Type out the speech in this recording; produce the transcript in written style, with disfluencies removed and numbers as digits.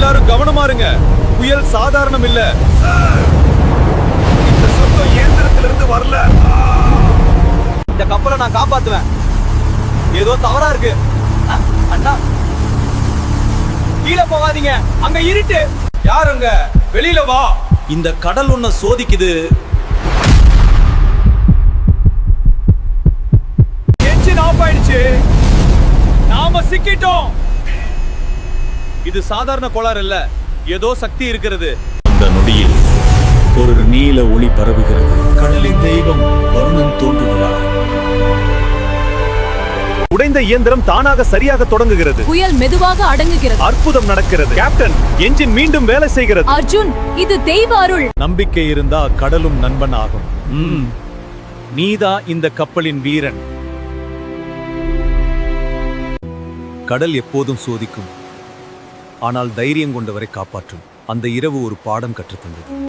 எல்லாரும் கவனமா இருங்க. புயல் சாதாரணம் இல்ல. இந்த சத்தம் இயந்திரத்திலிருந்து வரல. இந்த கப்பலை நான் காப்பாத்துவேன். ஏதோ தவறா இருக்கு. அண்ணா, கீழே போகாதீங்க, அங்க இருட்டு. யாருங்க? வெளியில வா. இந்த கடல் உன்னை சோதிக்குது. என்ஜின் ஆஃப் ஆயிடுச்சு. நாம சிக்கிட்டோம். இது சாதாரண கோளாறு இல்ல, ஏதோ சக்தி இருக்கிறது. அந்த நொடியில் ஒரு நீல ஒளி பரவுகிறது. கடலின் தெய்வம் வருணன் தோன்றுகிறார். உடைந்த இயந்திரம் தானாக சரியாக தொடங்குகிறது. புயல் மெதுவாக அடங்குகிறது. அற்புதம் நடக்கிறது. கேப்டன், என்ஜின் மீண்டும் வேலை செய்கிறது. அர்ஜுன், இது தெய்வ அருள். நம்பிக்கை இருந்தா கடலும் நண்பன் ஆகும். நீதான் இந்த கப்பலின் வீரன். கடல் எப்போதும் சோதிக்கும், ஆனால் தைரியம் கொண்டவரை காப்பாற்றும். அந்த இரவு ஒரு பாடம் கற்றுத்தந்தது.